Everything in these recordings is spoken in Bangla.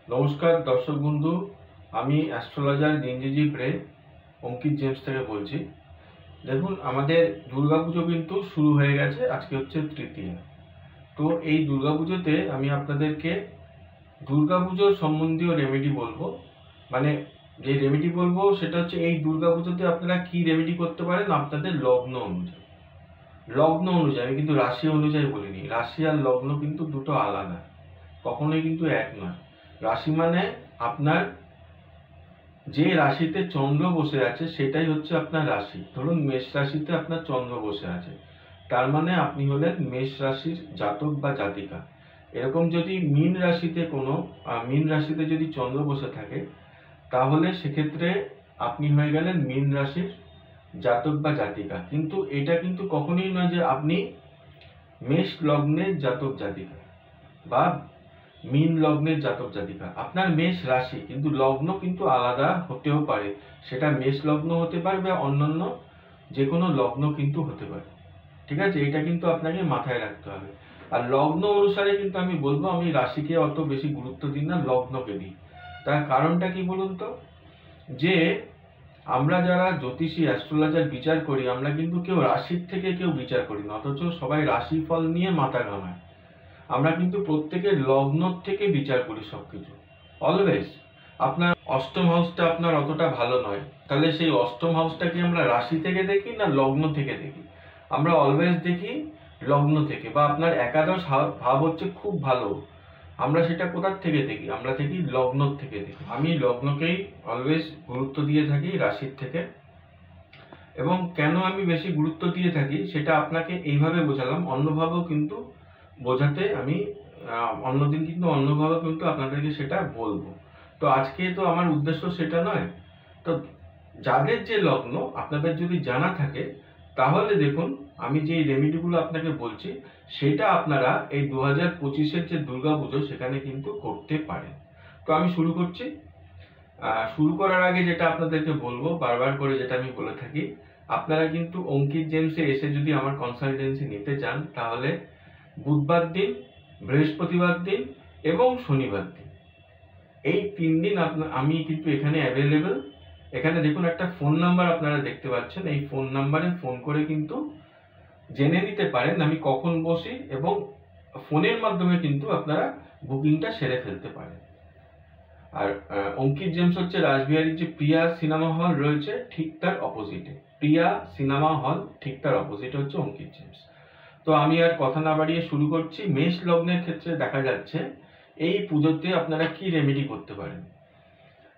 নমস্কার দর্শক বন্ধু, আমি অ্যাস্ট্রোলজার দিনজিজি প্রে অঙ্কিত জেমস থেকে বলছি। দেখুন, আমাদের দুর্গাপুজো কিন্তু শুরু হয়ে গেছে। আজকে হচ্ছে তৃতীয়া। তো এই দুর্গাপুজোতে আমি আপনাদেরকে দুর্গাপুজো সম্বন্ধীয় রেমেডি বলবো। মানে যে রেমেডি বলবো সেটা হচ্ছে এই দুর্গাপুজোতে আপনারা কি রেমেডি করতে পারেন আপনাদের লগ্ন অনুযায়ী। আমি কিন্তু রাশি অনুযায়ী বলিনি। রাশি আর লগ্ন কিন্তু দুটো আলাদা, কখনোই কিন্তু এক নয়। রাশি মানে আপনার যে রাশিতে চন্দ্র বসে আছে সেটাই হচ্ছে আপনার রাশি। ধরুন মেষ রাশিতে আপনার চন্দ্র বসে আছে, তার মানে আপনি হলেন মেষ রাশির জাতক বা জাতিকা। এরকম যদি মীন রাশিতে যদি চন্দ্র বসে থাকে, তাহলে সেক্ষেত্রে আপনি হয়ে গেলেন মীন রাশির জাতক বা জাতিকা। কিন্তু এটা কিন্তু কখনোই নয় যে আপনি মেষ লগ্নের জাতক জাতিকা বা মীন লগ্নের জাতক জাতিকা। আপনার মেষ রাশি কিন্তু লগ্ন কিন্তু আলাদা হতেও পারে। সেটা মেষ লগ্ন হতে পারে বা অন্যান্য যে কোনো লগ্ন কিন্তু হতে পারে। ঠিক আছে, এটা কিন্তু আপনাকে মাথায় রাখতে হবে। আর লগ্ন অনুসারে কিন্তু আমি বলবো, আমি রাশিকে অত বেশি গুরুত্ব দিই না, লগ্নকে দিই। তার কারণটা কি বলুন তো, যে আমরা যারা জ্যোতিষী অ্যাস্ট্রোলজার বিচার করি, আমরা কিন্তু কেউ রাশির থেকে কেউ বিচার করি না, অথচ সবাই রাশিফল নিয়ে মাথা ঘামায়। আমরা কিন্তু প্রত্যেকের লগ্ন থেকে বিচার করি সবকিছু, অলওয়েজ। আপনার অষ্টম হাউসটা আপনার অতটা ভালো নয়, তাহলে সেই অষ্টম হাউসটা কি আমরা রাশি থেকে দেখি না লগ্ন থেকে দেখি? আমরা অলওয়েজ দেখি লগ্ন থেকে। বা আপনার একাদশ ভাব হচ্ছে খুব ভালো, আমরা সেটা কোথার থেকে দেখি? আমরা দেখি লগ্ন থেকে দেখি। আমি লগ্নকেই অলওয়েজ গুরুত্ব দিয়ে থাকি রাশির থেকে। এবং কেন আমি বেশি গুরুত্ব দিয়ে থাকি সেটা আপনাকে এইভাবে বোঝালাম, অন্যভাবেও কিন্তু বোঝাতে আমি অন্যদিন কিন্তু অন্যভাবে কিন্তু আপনাদেরকে সেটা বলবো। তো আজকে তো আমার উদ্দেশ্য সেটা নয়। তো যাদের যে লগ্ন আপনাদের যদি জানা থাকে, তাহলে দেখুন আমি যে রেমেডিগুলো আপনাকে বলছি সেটা আপনারা এই 2025-এর যে দুর্গাপুজো সেখানে কিন্তু করতে পারেন। তো আমি শুরু করছি। শুরু করার আগে যেটা আপনাদেরকে বলবো, বারবার করে যেটা আমি বলে থাকি, আপনারা কিন্তু অঙ্কিত জেমসে এসে যদি আমার কনসালটেন্সি নিতে চান, তাহলে বুধবার দিন, বৃহস্পতিবার দিন এবং শনিবার দিন, এই 3 দিন আমি কিন্তু এখানে অ্যাভেলেবেল। এখানে দেখুন একটা ফোন নাম্বার আপনারা দেখতে পাচ্ছেন, এই ফোন নাম্বারে ফোন করে কিন্তু জেনে নিতে পারেন আমি কখন বসি, এবং ফোনের মাধ্যমে কিন্তু আপনারা বুকিংটা সেরে ফেলতে পারেন। আর অঙ্কিত জেমস হচ্ছে রাসবিহারীর যে প্রিয়া সিনেমা হল রয়েছে ঠিক তার অপোজিটে। প্রিয়া সিনেমা হল ঠিক তার অপোজিটে হচ্ছে অঙ্কিত জেমস। তো আমি আর কথা না বাড়িয়ে শুরু করছি। মেষ লগ্নের ক্ষেত্রে দেখা যাচ্ছে এই পুজোতে আপনারা কি রেমেডি করতে পারেন।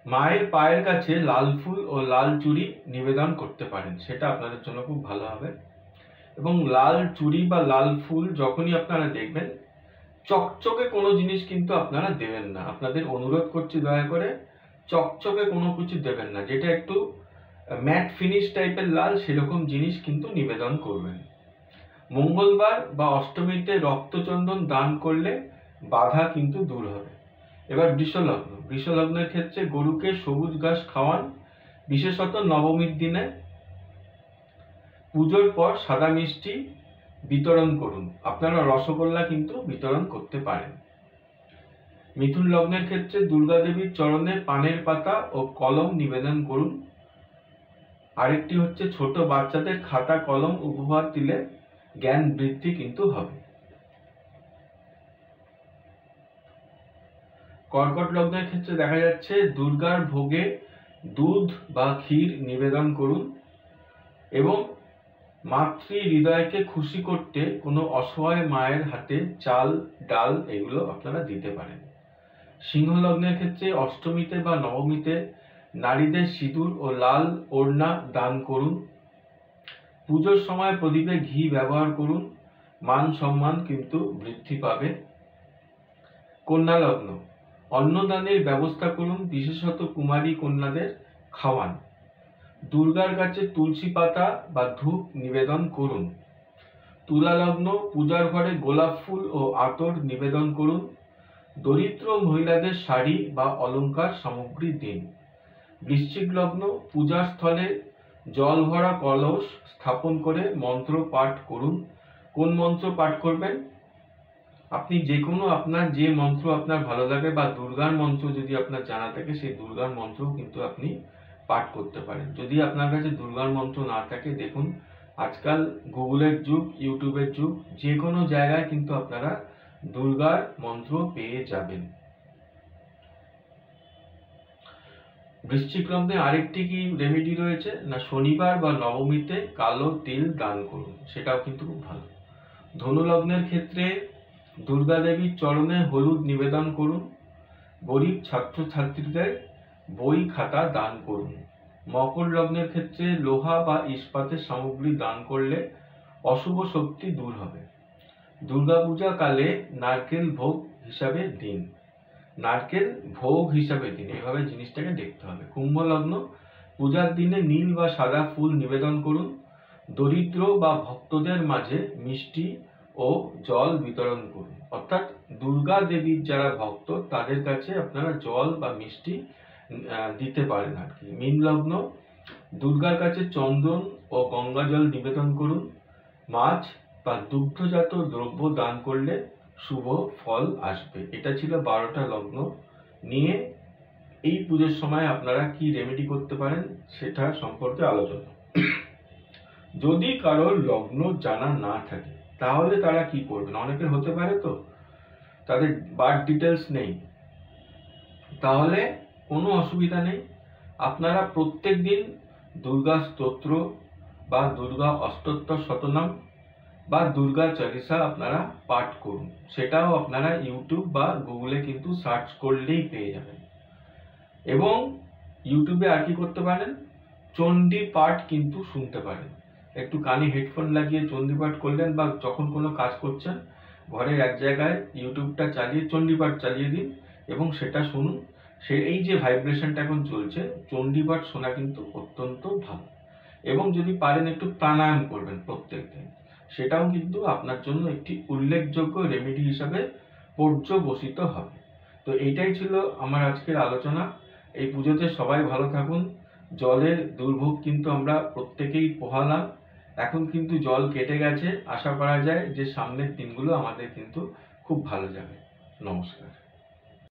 মায়ের পায়ের কাছে লাল ফুল ও লাল চুড়ি নিবেদন করতে পারেন, সেটা আপনাদের জন্য খুব ভালো হবে। এবং লাল চুড়ি বা লাল ফুল যখনই আপনারা দেখবেন, চকচকে কোনো জিনিস কিন্তু আপনারা দেবেন না। আপনাদের অনুরোধ করছি দয়া করে, চকচকে কোনো কিছু দেবেন না। যেটা একটু ম্যাট ফিনিশ টাইপের লাল, সেরকম জিনিস কিন্তু নিবেদন করবেন। মঙ্গলবার বা অষ্টমীতে রক্তচন্দন দান করলে বাধা কিন্তু দূর হবে। এবার বৃষলগ্নের ক্ষেত্রে গরুকে সবুজ ঘাস খাওয়ান, বিশেষত নবমীর দিনে। পুজোর পর সাদা মিষ্টি বিতরণ করুন। আপনারা রসগোল্লা কিন্তু বিতরণ করতে পারেন। মিথুন লগ্নের ক্ষেত্রে দুর্গা দেবীর চরণে পানের পাতা ও কলম নিবেদন করুন। আরেকটি হচ্ছে ছোট বাচ্চাদের খাতা কলম উপহার দিলে জ্ঞান বৃদ্ধি কিন্তু হবে। কর্কট লগ্নের ক্ষেত্রে দেখা যাচ্ছে দুর্গার ভোগে দুধ বা ক্ষীর নিবেদন করুন, এবং মাতৃ হৃদয়কে খুশি করতে কোনো অসহায় মায়ের হাতে চাল ডাল এগুলো আপনারা দিতে পারেন। সিংহ লগ্নের ক্ষেত্রে অষ্টমীতে বা নবমীতে নারীদের সিঁদুর ও লাল ওড়না দান করুন। পুজোর সময় প্রদীপে ঘি ব্যবহার করুন, মান সম্মান কিন্তু বৃদ্ধি পাবে। কন্যা লগ্ন, অন্নদানের ব্যবস্থা করুন, বিশেষত কুমারী কন্যাদের খাওয়ান। দুর্গার কাছে তুলসী পাতা বা ধূপ নিবেদন করুন। তুলা লগ্ন, পূজার ঘরে গোলাপ ফুল ও আতর নিবেদন করুন। দরিদ্র মহিলাদের শাড়ি বা অলংকার সামগ্রী দিন। বৃশ্চিক লগ্ন, পূজার স্থলে জল ভরা কলস স্থাপন করে মন্ত্র পাঠ করুন। কোন মন্ত্র পাঠ করবেন? আপনি যে কোনো আপনার যে মন্ত্র আপনার ভালো লাগে বা দুর্গার মন্ত্র যদি আপনার জানা থাকে সেই দুর্গার মন্ত্র কিন্তু আপনি পাঠ করতে পারেন। যদি আপনার কাছে দুর্গার মন্ত্র না থাকে, দেখুন আজকাল গুগলের যুগ, ইউটিউবের যুগ, যে কোনো জায়গায় কিন্তু আপনারা দুর্গার মন্ত্র পেয়ে যাবেন। বৃশ্চিক লগ্নে আরেকটি কি রেমেডি রয়েছে না, শনিবার বা নবমীতে কালো তিল দান করুন, সেটাও কিন্তু খুব ভালো। ধনু লগ্নের ক্ষেত্রে দুর্গা দেবীর চরণে হলুদ নিবেদন করুন। গরিব ছাত্রছাত্রীদের বই খাতা দান করুন। মকর লগ্নের ক্ষেত্রে লোহা বা ইস্পাতের সামগ্রী দান করলে অশুভ শক্তি দূর হবে। দুর্গাপূজা কালে নারকেল ভোগ হিসাবে দিন, নারকেল ভোগ হিসাবে দিন, এভাবে জিনিসটাকে দেখতে হবে। কুম্ভ লগ্ন, পূজার দিনে নীল বা সাদা ফুল নিবেদন করুন। দরিদ্র বা ভক্তদের মাঝে মিষ্টি ও জল বিতরণ করুন, অর্থাৎ দুর্গা দেবীর যারা ভক্ত তাদের কাছে আপনারা জল বা মিষ্টি দিতে পারেন আর কি। মীন লগ্ন, দুর্গার কাছে চন্দন ও গঙ্গা জল নিবেদন করুন। মাছ বা দুগ্ধজাত দ্রব্য দান করলে শুভ ফল আসবে। এটা ছিল 12টা লগ্ন নিয়ে এই পুজোর সময় আপনারা কি রেমেডি করতে পারেন সেটা সম্পর্কে আলোচনা। যদি কারোর লগ্ন জানা না থাকে তাহলে তারা কি করবেন? অনেকের হতে পারে তো তাদের বার্থ ডিটেলস নেই, তাহলে কোনো অসুবিধা নেই। আপনারা প্রত্যেক দিন দুর্গা স্তোত্র বা দুর্গা অষ্টোত্তর শতনাম বা দুর্গা চালিসা আপনারা পাঠ করুন। সেটাও আপনারা ইউটিউব বা গুগলে কিন্তু সার্চ করলেই পেয়ে যাবেন। এবং ইউটিউবে আর কি করতে পারেন, চণ্ডী পাঠ কিন্তু শুনতে পারেন। একটু কানে হেডফোন লাগিয়ে চণ্ডী পাঠ করলেন, বা যখন কোনো কাজ করছেন ঘরের এক জায়গায় ইউটিউবটা চালিয়ে চণ্ডী পাঠ চালিয়ে দিন এবং সেটা শুনুন। এই যে ভাইব্রেশনটা এখন চলছে, চণ্ডী পাঠ শোনা কিন্তু অত্যন্ত ভালো। এবং যদি পারেন একটু প্রাণায়াম করবেন প্রত্যেক দিন, সেটাও কিন্তু আপনার জন্য একটি উল্লেখযোগ্য রেমেডি হিসাবে পর্যবসিত হবে। তো এইটাই ছিল আমার আজকের আলোচনা। এই পুজোতে সবাই ভালো থাকুন। জলের দুর্ভোগ কিন্তু আমরা প্রত্যেকেই পোহালাম, এখন কিন্তু জল কেটে গেছে। আশা করা যায় যে সামনের দিনগুলো আমাদের কিন্তু খুব ভালো যাবে। নমস্কার।